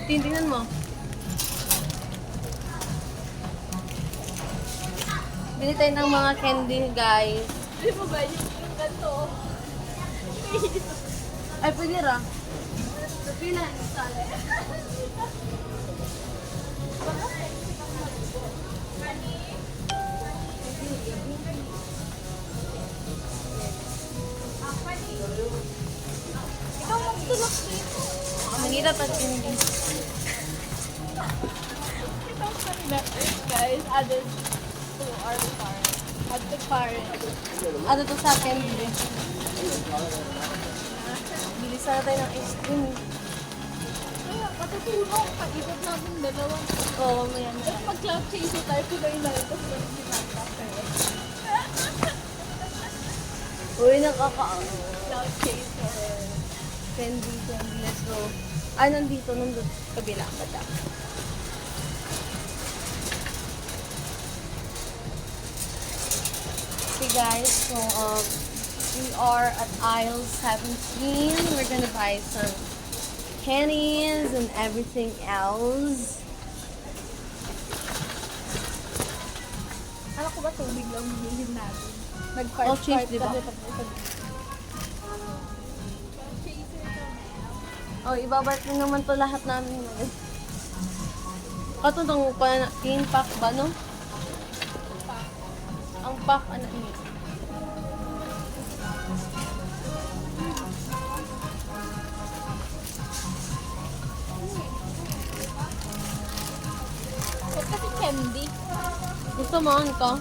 Tingnan mo. Bili tayo ng mga candy, guys. Hindi mo ba yung ganito? Ay, pwede ra. Pila, sale. Ikaw magtulog dito. Manila pa candy. Ikaw kanina. Guys, added to our car. Add to car. Ano to sa candy? Bili sana tayo ng ice cream. Kaya, matutulong. Pag-ibot namin dalawang. Oo, mamaya na. Tapos mag-cloud chase tayo, tuloy na rin. Tapos lang sinata. Uy, nakaka... Cloud chaser. Candy, let's go. Ah, nandito, nandun. Kabila, bata. Okay guys, so we are at aisle 17. We're gonna buy some candies and everything else. Alam ko ba tubig lang bilhin natin? Oh, cheese, di ba? Oh, ibabart na naman to lahat namin ngayon. Katulong pa, tin pack ba, no? Ang pack, ano yun? Ba't kasi candy? Gusto mo, ano to?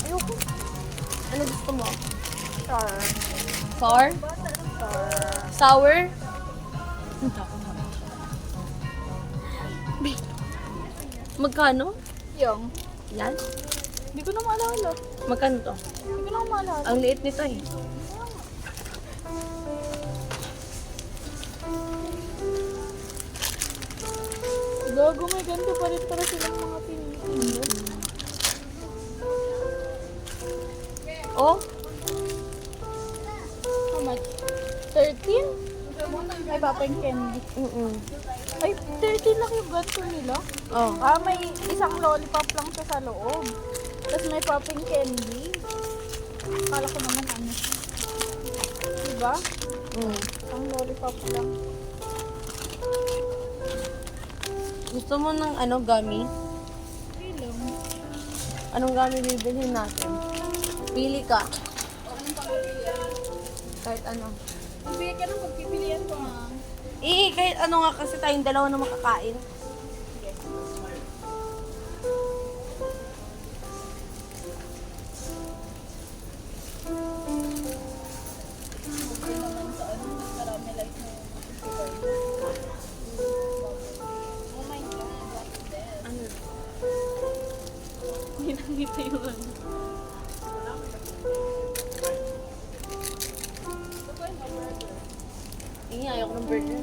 Ayoko. Ano gusto mo? Star. Sour? Sour? Magkano? Yung. Yan? Hindi ko na maalala. Magkano to? Hindi ko na maalala. Ang liit nito eh. Gago, may ganito pa rin para silang mga tinitinda. Oh? How much? 13? Ay, papa yung candy. Ay, 13 lang yung ganito nila. Oh. Ah, may isang lollipop lang siya sa loob. Tapos may popping candy. Akala ko naman ano. Diba? Ang lollipop lang. Gusto mo ng ano, gummy? Okay lang. Anong gummy bibilhin natin? Pili ka. Anong pamilihan? Kahit ano. Magbigay ka ng pagpipilian ko ha. Kahit ano nga kasi tayong dalawa na makakain. Okay naman sa ano, caramelize na oh my god, what's this? Ano? Ginamit yung ano. Ayoko ng burger.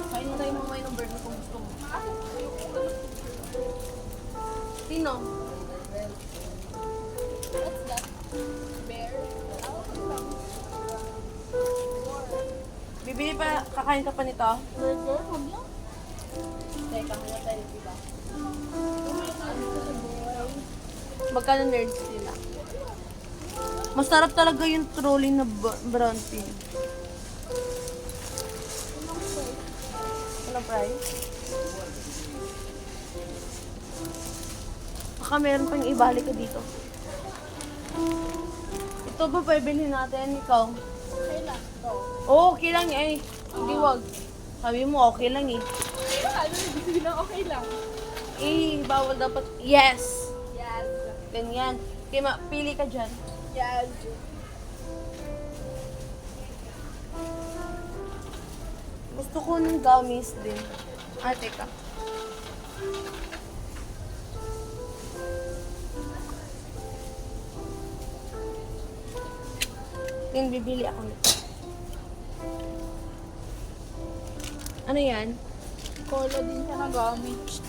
Kain na tayo mamay ng burger kung gusto mo. Sino? What's that? Bear? Bibili pa, kakain ka pa nito? Burger? Huwag lang. Teka, wala tayo, diba? Magkano nerds sila? Masarap talaga yung trolling na brown pin. Walang price? Baka meron pang ibalik ka dito. Ito ba pwede natin? Ikaw? Okay lang. Go. Oo, okay lang eh. Hindi wag. Sabi mo okay lang eh. Ano, hindi na okay lang. Bawal dapat. Yes! Yes. Ganyan. Kaya pili ka dyan. Yes. Gusto ko ng gummies din. Ah, teka. Then, bibili ako nito. Ano yan? Cola din siya na gamit.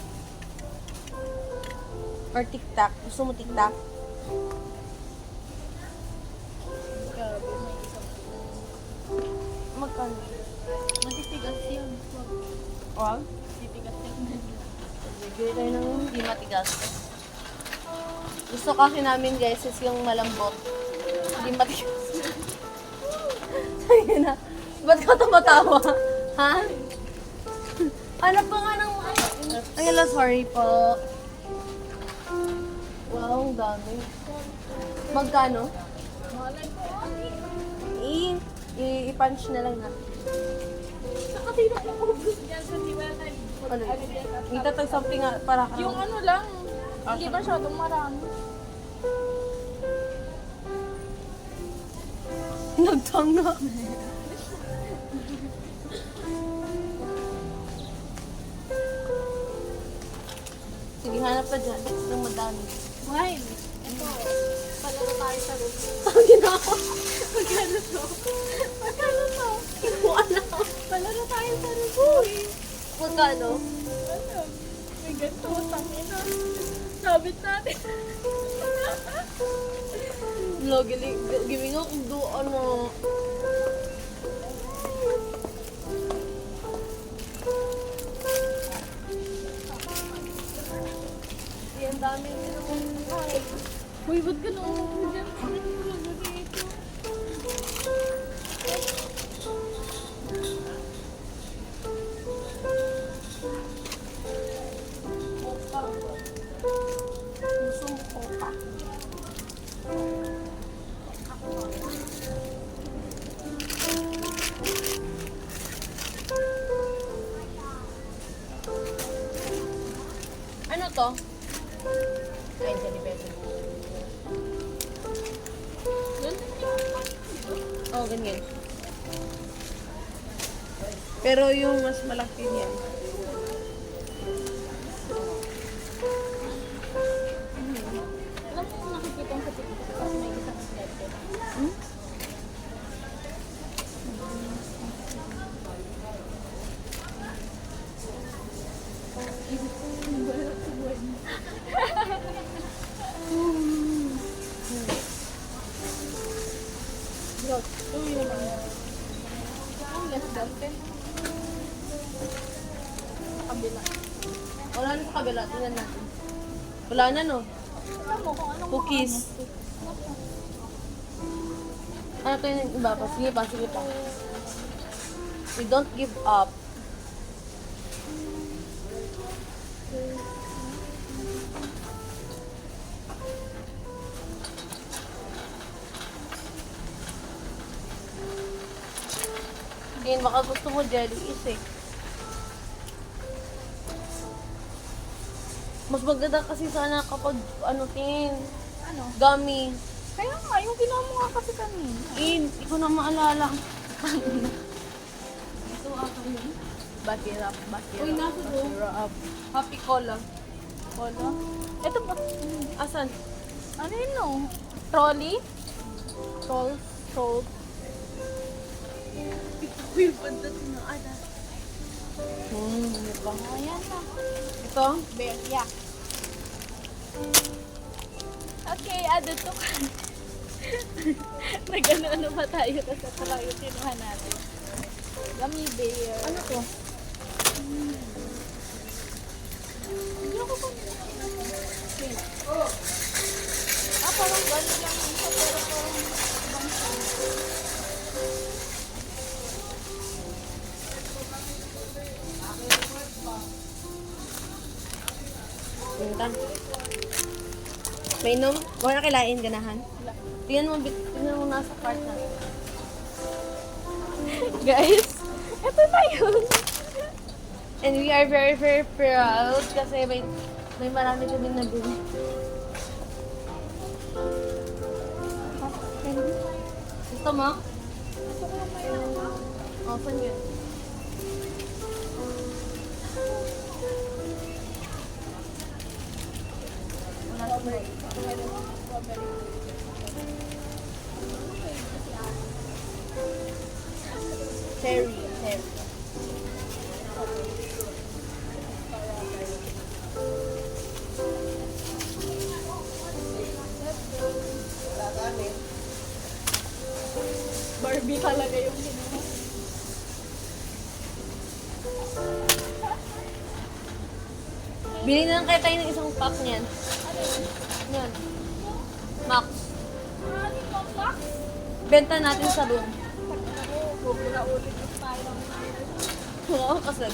Or tic-tac? Gusto mo tic-tac? Grabe, may isang Magkano? matitigas yun. Wow. Titigas yung Bigay tayo ng hindi matigas. Gusto kasi namin guys is yung malambot. Hindi matigas. Ayun na. Ba't ka tumatawa? Ha? Ano pa nga ng... Ay, ala, sorry po. Wow, ang dami. Magkano? malay ko. I-punch na lang natin. Saka sino po ubus dyan sa di ba tayo? Ano? dyan? Itatag something nga para ka. Yung ano lang, hindi masyadong marami. Nagtanga. Sige, hanap ka dyan. Ng madami. Why? Ito, palaro tayo sa room. Ang ginawa. Magkano to? Magkano to? Hindi ko alam. Palaro tayo sa room. Magkano? Ano? May ganito, tangina. Sabit natin. No, giving ako do ano. Yan dami din naman. Ay. Uy, ba't ka nauupo dyan? Ano yung lagay ito? Gusto mo ko pa. Ano to? Ay, dyan ni Pepe. Oh, ganyan. Pero yung mas malaki niyan. Alam mo yung nakikita sa TikTok kasi may isang slide. Bro, uy naman. Ang less than 10. Sa kabila. Wala na sa kabila. Tingnan natin. Wala na, no? Alam mo kung anong Cookies. Ano tayo ng iba pa? Sige pa, sige pa. We don't give up. Din, baka gusto mo jelly is eh. Mas maganda kasi sana kapag ano tin, Ano? gummy. Kaya nga, yung ginawa mo nga kasi kanina. Hindi ko na maalala. Ito ako yun. Bakirap, bakirap. Uy, nasa doon. Bakirap. Happy cola. Wala. Ito ba? Asan? Ano yun no? Trolley? Salt. Uy, pandat na ada. Ano ba? Ayan na. Ito? Yeah. Okay, ano to? Nag-ano ba tayo kasi ito lang yung kinuha natin. Gummy bear. Ano to? Hindi ako pa parang gano'n lang yung isa pero parang ibang siya. Punta. May inom? Wala kilain, ganahan? Tingnan mo nasa cart na. Guys, ito na yun. And we are very, very proud kasi may marami kami nabili. Gusto mo? Open yun. Wala sa break. Cherry. Barbie talaga yung kinuha. Bili na lang kaya tayo ng isang pack niyan. Yan. Max. Benta natin sa room. Oo, kasi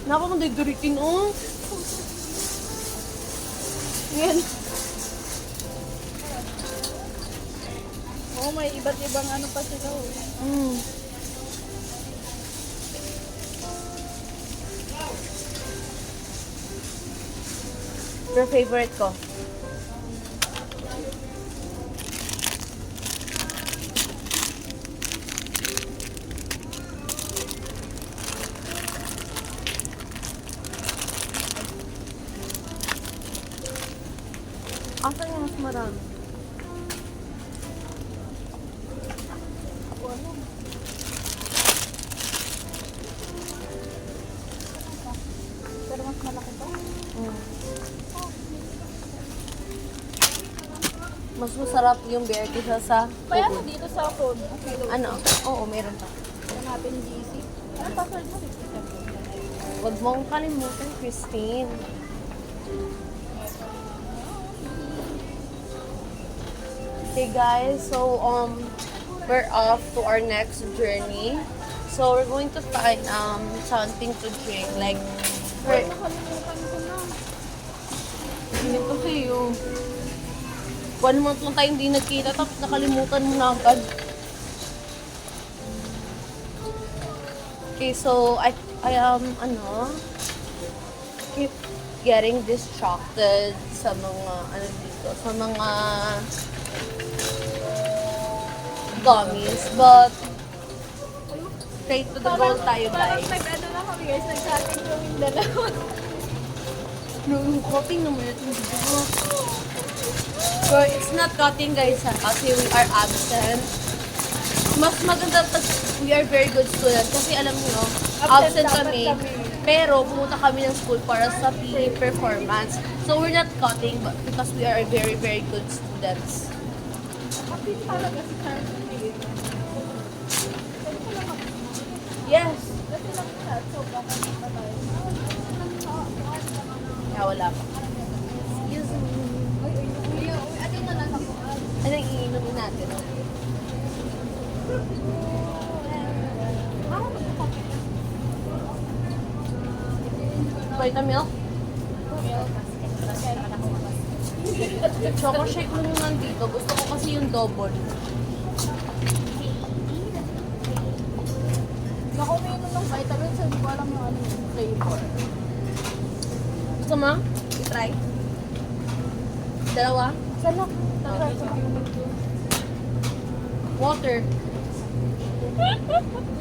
Naku, magdiduritin, oh. Yan. Oh, may iba't ibang ano pa sila. Mm. Your favorite ko. Asan yung mas marami? Pero mas malaki to. Mm. Mas masarap yung beer kaysa sa Kaya ubo. ako dito sa phone. Okay, Ano? Oo, meron pa. Ito natin GC. Ano password mo? 57. Huwag mong kalimutan, Christine. Okay guys, so we're off to our next journey. So we're going to find something to drink. Like Nakalimutan ko na. hindi kasi yung 1 month lang tayo hindi nagkita tapos nakalimutan mo na agad. Okay, so I keep getting distracted sa mga dito, sa mga gummies, but straight to the goal tayo, Parang guys. nag-ano na kami guys, nag-chatting kami dalawa. Yung cutting naman ito. So, it's not cutting, guys, ha? Kasi we are absent. Mas maganda pag we are very good students. Kasi alam niyo, absent dapat kami. kami. Pero pumunta kami ng school para sa PE performance. So, we're not cutting but because we are very, very good students. Kasi talaga si Carmen ngayon. Yes! Kasi lang chat, so baka pa tayo. Kaya wala pa. Excuse me. Ano na lang ako? Anong iinumin natin? Vitamilk? Choco shake mo yung nandito. Gusto ko kasi yung double. Naku, may inom ng vitamins, hindi ko alam yung ano yung flavor. Gusto mo? I-try? Dalawa? Sana? Water.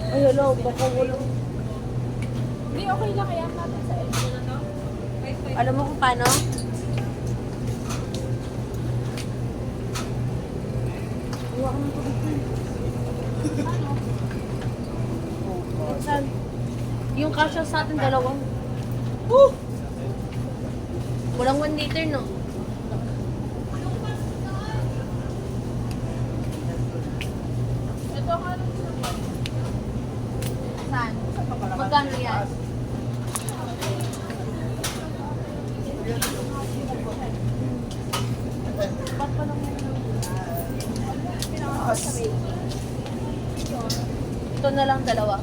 Ay, hello. Baka walang... Hindi, okay lang. Kaya natin sa edge. Alam mo kung paano? Iwa ka ng tubig. Saan? Yung kasha sa atin dalawang. Walang 1 liter, no? Ito ang ano sila. Saan? Magkano yan? Ba't pa naman ito na lang dalawa.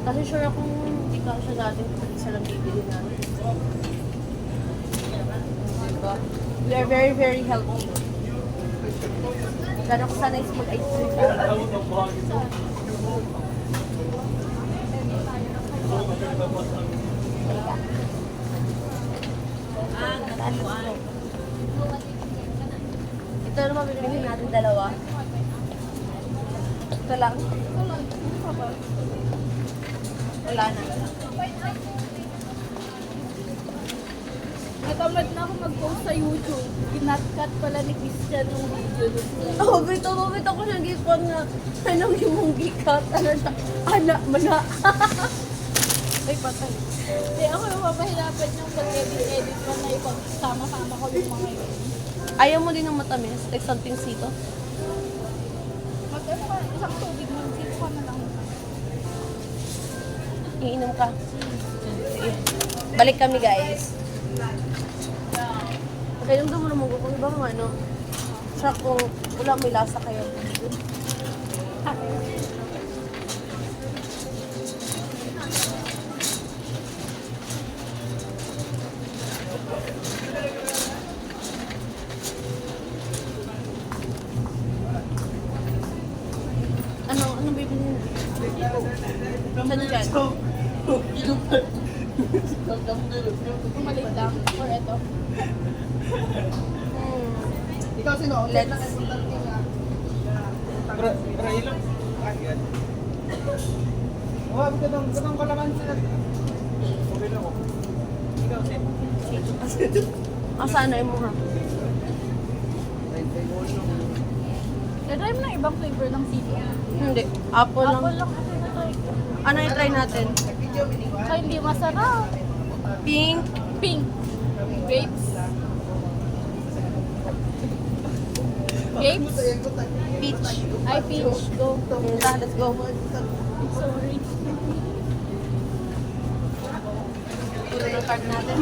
Kasi sure akong hindi ka siya natin kung isa lang bibili natin. Diba? We are very, very healthy. Gano'n ko sana is mag-ice cream tayo. Ito naman bibilihin natin dalawa. Ito lang. Wala na. Natamad na ako mag-post sa YouTube. Kinat-cut pala ni Christian yung video doon. Oh, bito ko siyang gipon na anong yung mong gikat. Ano na? Anak mo na. Ay, patay. Hindi ako yung mapahirapan yung pag-edit ko na ipag-sama-sama ko yung mga yun. Ayaw mo din ng matamis? Like something sito? Mag-ano pa, isang tubig mo, sino ka na lang. Iinom ka. sige. Balik kami, guys. Kaya yung mo naman kung ibang ano. Siya kung wala may lasa kayo. Ano bibili na? Saan dyan? Maliit lang. Or ito. Ikaw sino? Let's see. Railo? Ayan. Oh, katong kalamansi na. Okay na ko. Ikaw sino? Saan na mo ha? Try mo na ibang flavor ng sili. Hindi. Apple lang. Apple lang kasi na-try ko. Ano yung try natin? Kaya hindi masarap. Pink. Pink. Grapes. Grapes? Peach. Ay, peach. Go. Let's go. Sorry. Tulad ng card natin.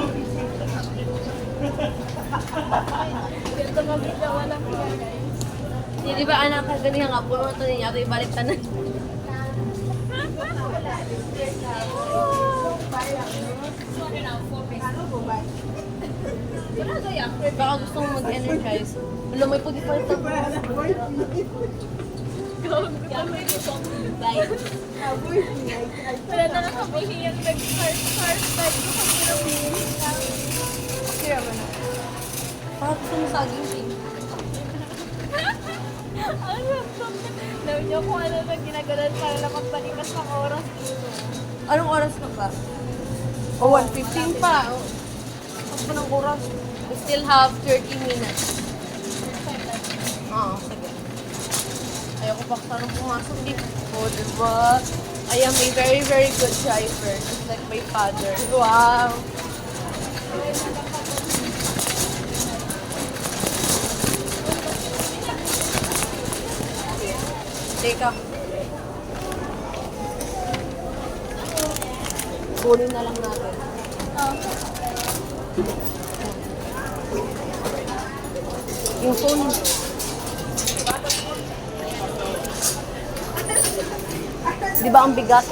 Ito mabigla walang kaya, guys. Di ba anak ka ganyan nga, puno ito niya, ito ibalik ka na. Baka gusto mong mag-energize. Wala, may pag-ipart na. Wala na nakabuhi yung nag-heart-heart. Kira mo na. Baka gusto mo saging tea. Ano Alam niyo kung ano na ginagalan para lang magpalipas ng oras dito. Anong oras na ba? O, 1:15 pa. Tapos pa ng oras. We still have 30 minutes. Oo, sige. Ayoko pa sarang pumasok dito. O, diba? I am a very, very good driver. Just like my father. Wow! Teka. Kunin na lang natin. Yung phone. Di ba ang bigat?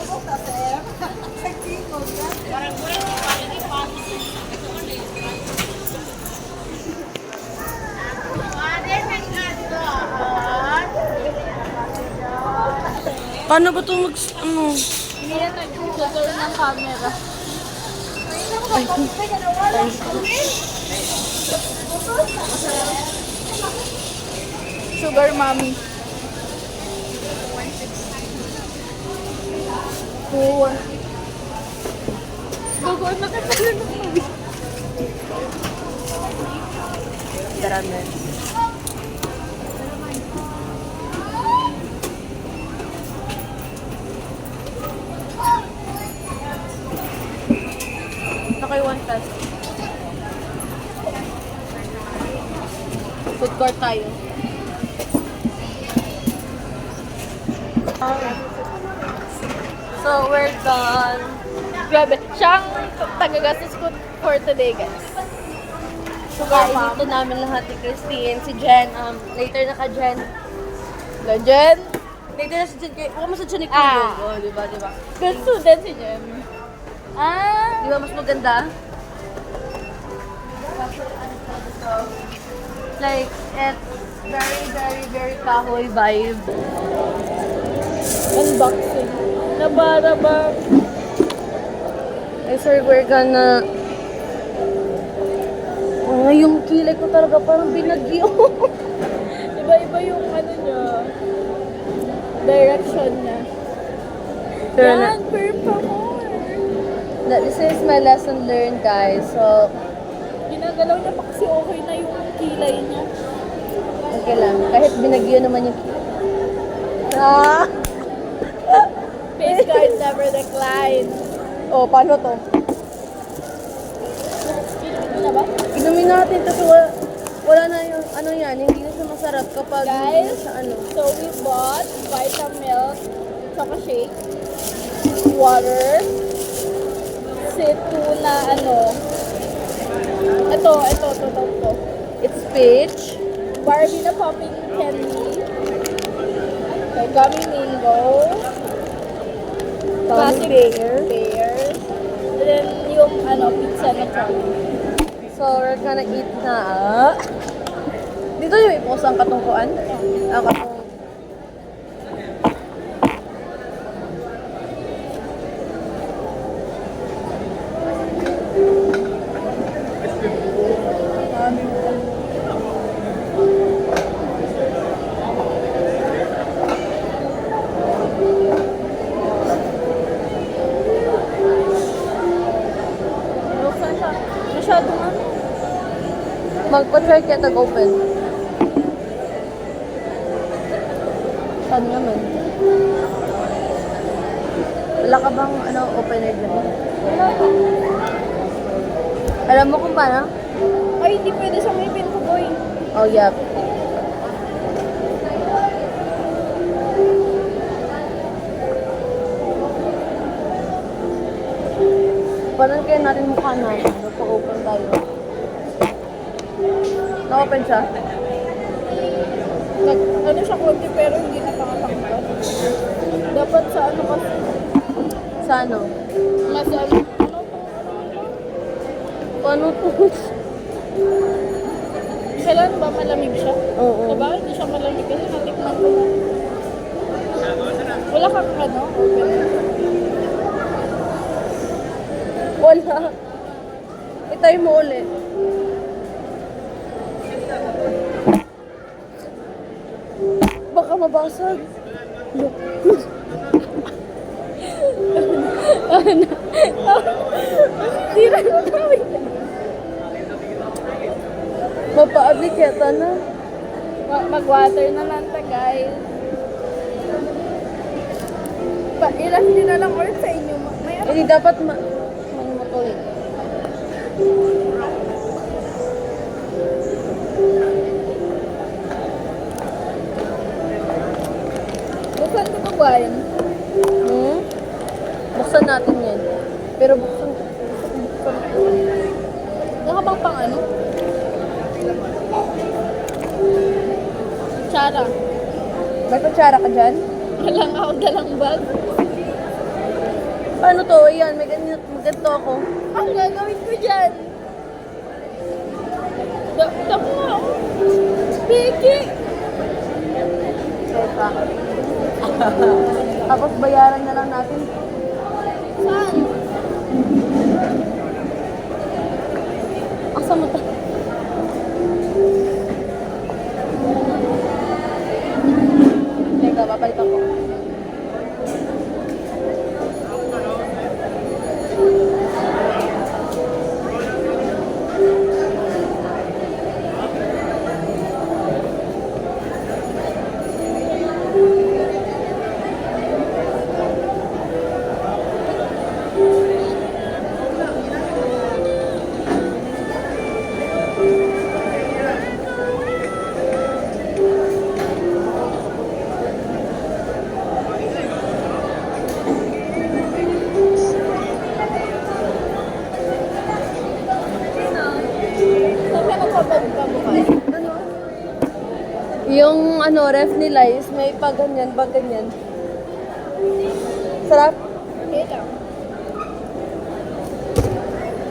Paano ba ito Hindi na nag-tutor ng camera. Sugar mommy. Four. Bago na katalo ng movie. Darami. Okay, 1 peso. Food court tayo. So, we're done. Grabe. Siya ang tagagastos ko for today, guys. Sugar dito namin lahat ni Christine, si Jen, later na ka Jen. Legend. Later na si Jen, huwag mo sa Jen ni Ah. Oh, diba? Good student si Jem. Di ba mas maganda? Like, it's very, very, very kahoy vibe. Unboxing. Nabaraba. I swear we're gonna... yung kilay ko talaga parang binagyo. Iba-iba yung ano niya. Direction niya. Pero Yan, purple more. this is my lesson learned, guys. So, Ginagalaw niya pa kasi okay na yung kilay niya. okay lang. Kahit binagyo naman yung kilay. Ah! Face card never decline. Oh, paano to? Ito na ba? Inumin natin kasi wala na yung ano yan, hindi na siya masarap kapag hindi na Guys, siya ano. so we bought Vitamilk, Choco Shake, water, kasi tuna, ito. It's peach. Barbie na popping candy. Okay, gummy mango. Classic pears. And then yung pizza na chocolate. So, we're gonna eat na. Dito yung ipos ang katungkuan? Ang katung... Buksan siya. Masyadong Magpa-try kaya tag-open. Saan naman? Wala ka bang opener dyan? Wala pa. Alam mo kung paano? Ay, hindi pwede sa may pin ko, boy. Oh, yeah. Paano kaya natin mukha natin? Magpa-open tayo. Na-open siya? Siya konti pero hindi na pangatanggal. Dapat sa kasi. Sa ano? Mas Paano to? Kailan ba malamig siya? Oo. Diba? Hindi siya malamig kasi natikman ko na. Wala kang open. Wala. Itay mo ulit. Baka mabasag. Look. Sira na kami. Mapa-abliketa na. Mag-water na lang ta, guys. Ilan din na lang ulit sa inyo. May Hindi dapat matuloy. Buksan ko ba yan? Buksan natin yan. Pero buksan. Nakabang pang Tsara. May kutsara ka dyan? Walang ako dalang bag. Paano to? Ayan, may ganito ako. Ang gagawin ko dyan? Tapo nga ako. Piki! Teka. Tapos bayaran na lang natin. Saan? Asa mo ta? Teka, babalik ako. Saan ka nagpapag ka bukas? Yung ref nila is may pag ganyan. Sarap. Okay lang.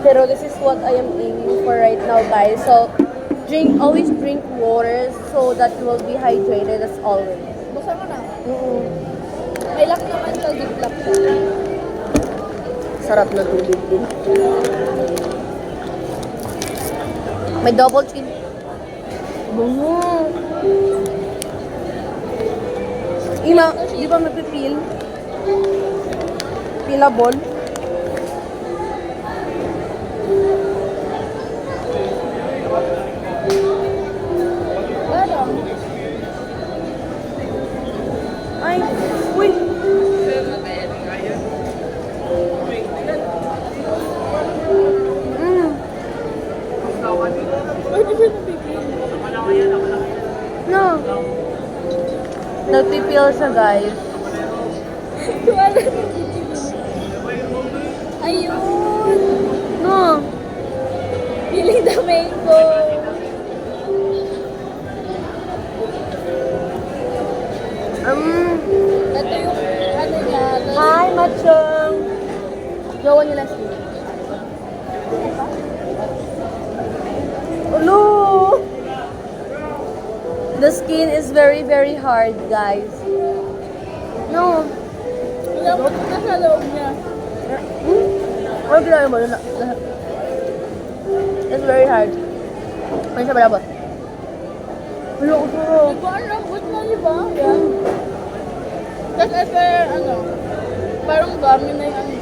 Pero this is what I am aiming for right now, guys. So, always drink water so that you will be hydrated as always. Buksan mo na. May lock naman sa ziplock siya. Sarap na tubig din. May double chin. Bungo. Ima, di ba mapipil? Pilabol? Parang, Ay, uy! pwede siya napipili. No. Nagpipil siya, guys. Wala na pipili. Ayun! Hello. Ito yung ano niya. Hi, Machong! Jowa niya Leslie. Hello! The skin is very, very hard, guys. No. Lambot na sa loob niya. Ano ginawa mo? It's very hard. Ano siya malabot? Hello, sarap. Di ba ang lambot na, di ba? Yan. Tapos ito, ano, parang gami na yung ano.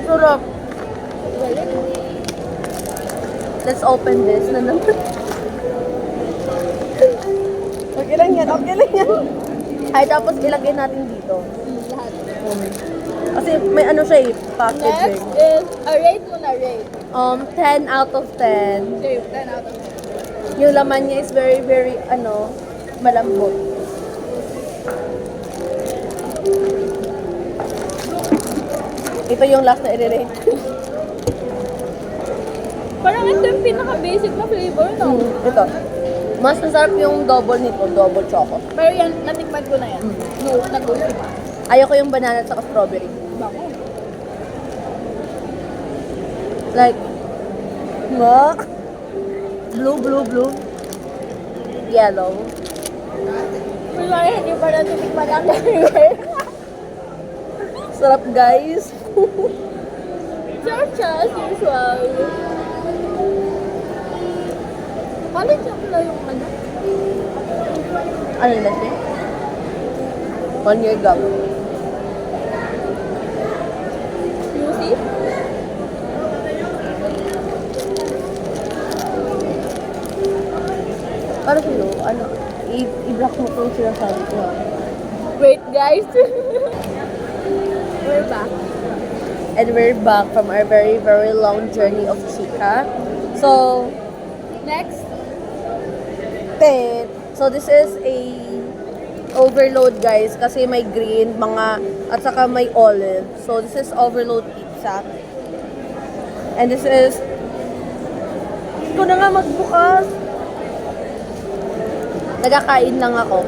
Sarap. Galing. Let's open this na naman. Okay lang yan, okay lang yan. Ay, tapos ilagay natin dito. Lahat. Kasi may ano siya eh, Next packaging. is, rate mo na rate. 10 out of 10. Save, 10 out of 10. Yung laman niya is very, very, malambot. Ito yung last na i-rate. Parang ito yung pinaka-basic na flavor, no? Ito. Mas masarap yung double nito, double choco. Pero yan, natikman ko na yan. No, nag-go pa. Ayoko yung banana at saka strawberry. Bako. Like, blue, blue, blue. Yellow. Wala, hindi pa natitikman ang dahil. Sarap, guys. Sarap siya, as usual. College ako na yung ano. Ano na siya? 1 year gap. Lucy? Para sa'yo, i-block mo itong sinasabi ko. Wait, guys. We're back. And we're back from our very, very long journey of Chica. So, Next. so this is a overload, guys, kasi may green, at saka may olive. So this is overload pizza. And this is, ko na nga magbukas. Nagkakain lang ako.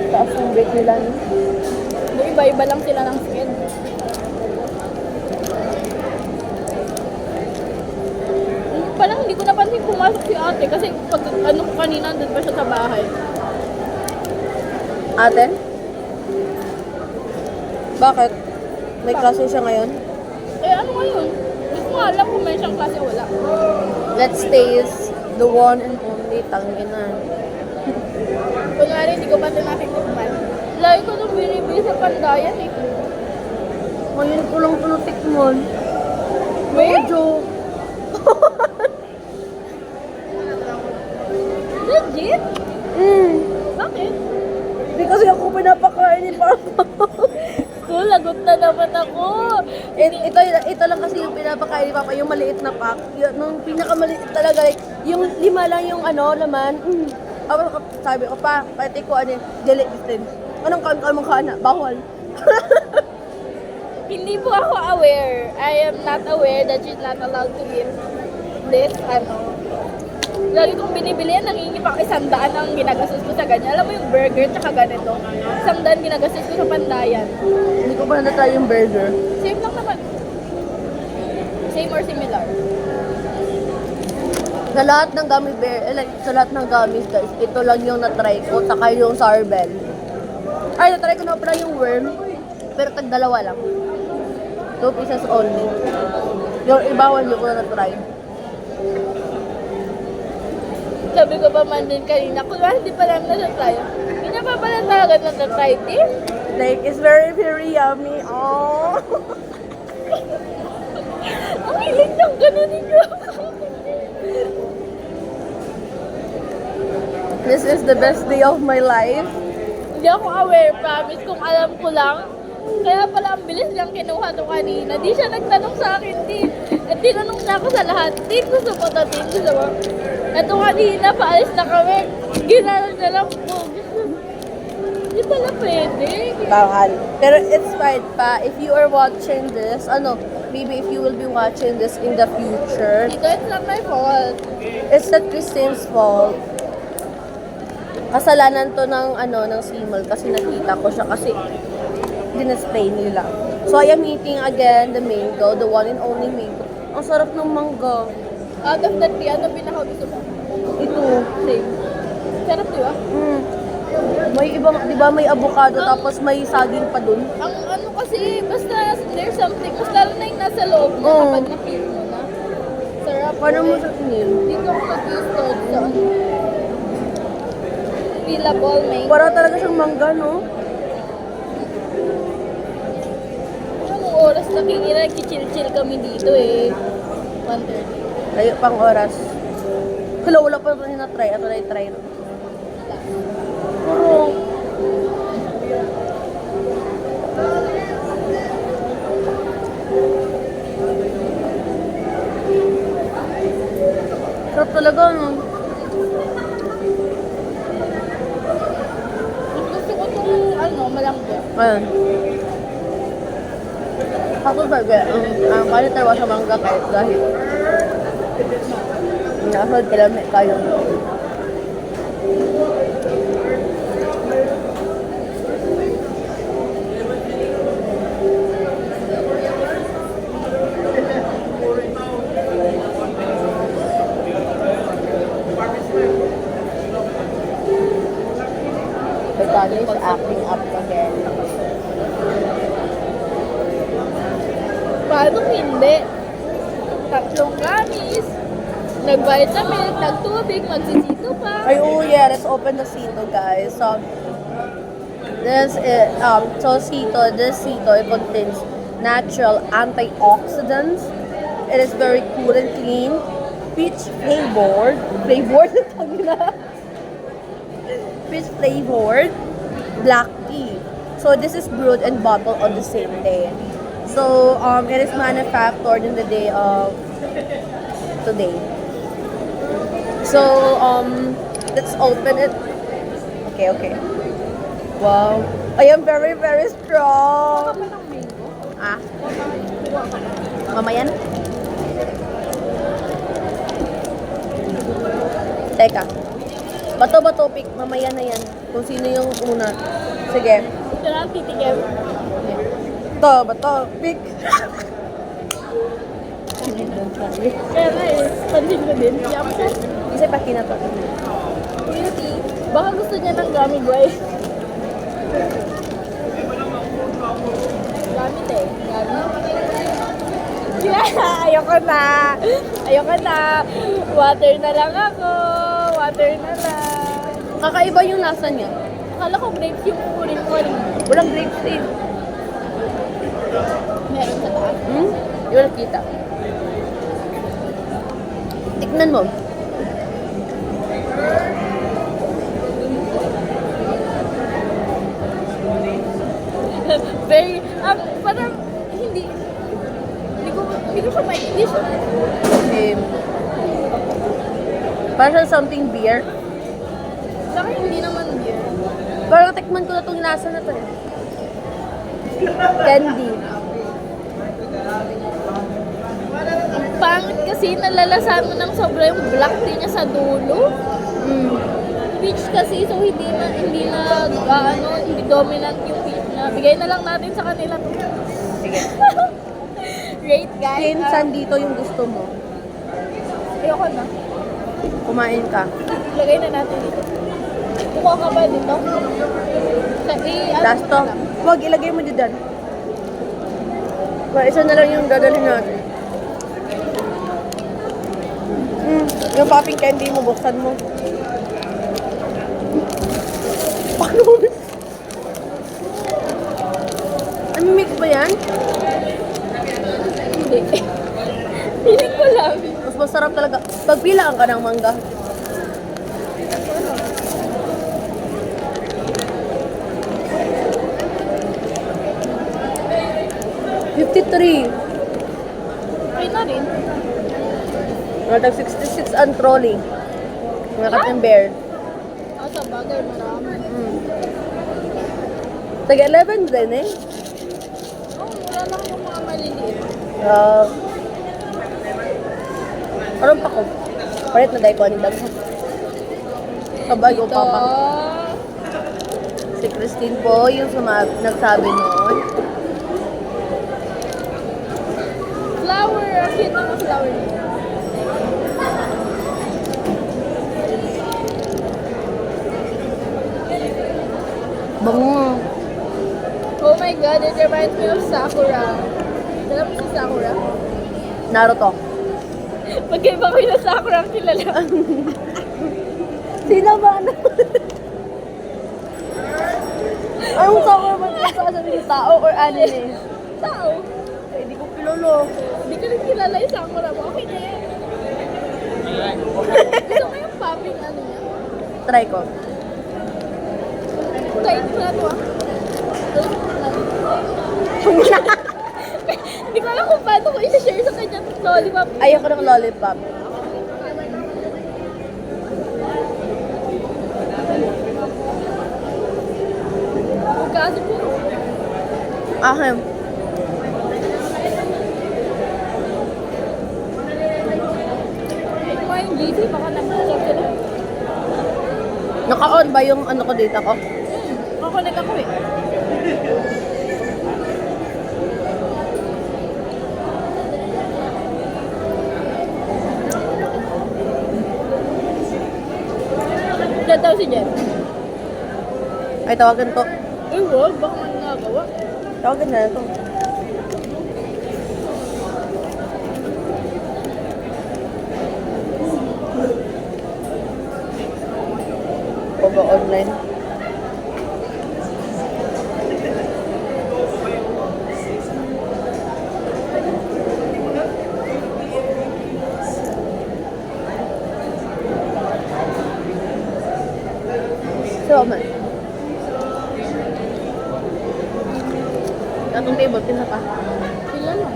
Taas ng break nila. No? Iba-iba lang sila ng skin. Parang hindi ko napansin pumasok si ate kasi pag ano ko kanina doon pa siya sa bahay. Ate? Bakit? May klase siya ngayon? Eh ano ngayon? Hindi ko nga alam kung may siyang klase o wala. Let's taste the one and only tangina. Kunwari hindi ko pa ito nakitikman. Lagi ko nung binibili sa Pandayan eh. Ngayon ko lang ito natikman. Wait? Joke. Legit? Mm. Bakit? Hindi kasi ako pinapakain ni Papa. Lagot na naman ako. ito lang kasi yung pinapakain ni Papa, yung maliit na pack. Nung pinakamaliit talaga, like, yung 5 lang yung laman. Sabi ko pa, pati ko delicatin. Anong kain mong kaana? Bawal. Hindi po ako aware. I am not aware that she's not allowed to eat this, Lagi kong binibili yan, nangingi pa 100 ang ginagastos ko sa ganyan. Alam mo yung burger, tsaka ganito. 100 ginagastos ko sa Pandayan. Hindi ko pa na-try yung burger. Same lang naman. Same or similar. Sa lahat ng gummy bear, sa lahat ng gummies, guys, ito lang yung na-try ko, saka yung sorbet. Ay, na-try ko na pala yung worm, pero tag-2 lang. 2 pieces only. Yung iba, hindi ko na na-try. Sabi ko pa man din kanina, kung hindi pa lang na-try. Hindi pa pala talaga na-try, din. Like, it's very, very yummy. Oh! Ang hilig ng ganun ninyo. This is the best day of my life. Hindi ako aware, promise. Kung alam ko lang, kaya pala ang bilis niyang kinuha to kanina. Di siya nagtanong sa akin, Tin. At tinanong na ako sa lahat. Tin, gusto mo to, Tin, gusto mo. Ito kanina, paalis na kami. Ginanon na lang po. Hindi pala pwede. Bawal. Pero it's fine pa. If you are watching this, maybe if you will be watching this in the future, Tito, it's not my fault. it's not Christine's fault. Kasalanan to ng ng Simol kasi nakita ko siya kasi dinasplay nila. So I am eating again the mango, the one and only mango. Ang sarap ng mangga. Out of the three, ano pinaka-gusto mo? Ito. Same. Sarap, di ba? May ibang, di ba may avocado tapos may saging pa dun? Ang ano kasi, basta there's something, mas lalo na yung nasa loob na Oo. kapag na-feel mo na. Sarap. Paano mo eh. sa tingin? Dito ako nag-start sa ano. Peelable mango. Para talaga siyang mangga, no? Anong oras na kinira, chill kami dito eh. 1:30. Layo pang oras. Hala, wala pa rin na-try. Ito na i-try. No? Puro. Sarap talaga, no? Gusto ko itong ano, malangga. Ayan. Ako talaga, ang kaya talaga sa mangga kahit dahil nasod kailan may kayo. The Tony is acting up again. Paano hindi? Tatlong gamis. Nag-vitamin, nagtubig, magsisito pa. Ay, oh yeah, let's open the Sito, guys. So, this is, this Sito, it contains natural antioxidants. It is very cool and clean. Peach flavored, peach flavored black tea. So, this is brewed and bottled on the same day. So, it is manufactured in the day of today. So, let's open it. Okay. Wow. I am very, very strong. Ano ng mango? Ah, Kuha ka na. mamaya na. Teka. Bato, pick. Mamaya na yan. Kung sino yung una. Sige. Ito na ang titikim. Bato, pick. Kaya nga eh, pansin ko din. Yup. Isa pa kinato. Beauty. Baka gusto niya ng gummy boy. Gamit eh. Gamit. Yeah, ayoko na. Water na lang ako. Water na lang. Kakaiba yung lasa niya. Akala ko grapes yung kukunin ko. Walang grapes din. Meron sa taas. Di ba nakita? Tikman mo. Very, parang hindi ko siya hindi siya. Same. Parang siyang something beer. Saka hindi naman beer. Parang tikman ko na itong lasa na to. Candy. Ang pangit kasi nalalasan mo ng sobra yung black tea niya sa dulo. Peach kasi, so hindi dominant yung peach na. Bigay na lang natin sa kanila. Sige. Rate guys. Pinsan dito yung gusto mo. Ayoko na. Kumain ka. Lagay na natin dito. Kukuha ka ba dito? Last to. Huwag, ilagay mo dyan. Isa na lang yung dadalhin natin. Yung popping candy mo, buksan mo. Paano? Ano mix ba yan? Hindi. Piling ko lang. Mas masarap talaga. Pagpilaan ka ng mangga. $53. Okay na rin. Matag 66 ang trolley. Mga kating bear. Sa bagay, marami. Taga 11 din eh. Oh, wala lang yung mga maliliit. Parang pa ko. Palit na dahil ko ang dagsa. Sabay ko papa. Si Christine po, yung nagsabi noon. Flower. Ang cute naman flower niya. Bango. Oh my god, it reminds me of Sakura. Alam mo si Sakura? Naruto. Magkaiba ko yung Sakura ang kilala. Sino ba? Anong Sakura ba ito sa sabihin tao or anime? Tao. Eh, di ko kilolo. Hindi ko rin kilala yung Sakura mo. Okay na yan. Gusto ko yung popping ano niya. Try ko. Tight ko na to ah. Hindi ko alam kung paano ko i-share sa kanya itong lollipop. Ayoko ng lollipop. Kasi po, Ahem. ito nga yung GC, baka nag-chat sila. Naka-on ba yung ano ko data ko? Kakonect ako eh. Diyan daw si Jen. Ay, tawagan to. Eh, wag. Baka man nagawa. Tawagan na to. Pag online. So, man. Atong table, pina pa. Sila lang.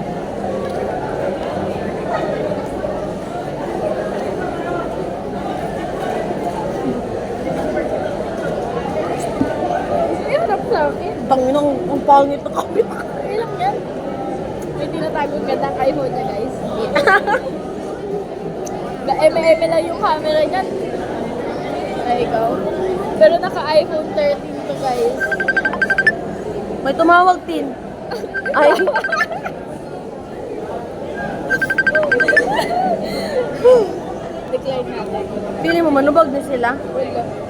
Ay, harap sa akin. Tanginang, ang pangit na kapit. Okay lang yan. May tinatagong gandang iPhone niya, guys. Eme-eme lang yung camera niyan. Ay, ikaw. Pero naka-iPhone 13 to, guys. May tumawag, Tin. Ay, Decline natin. pili mo, manubag na sila. Wala.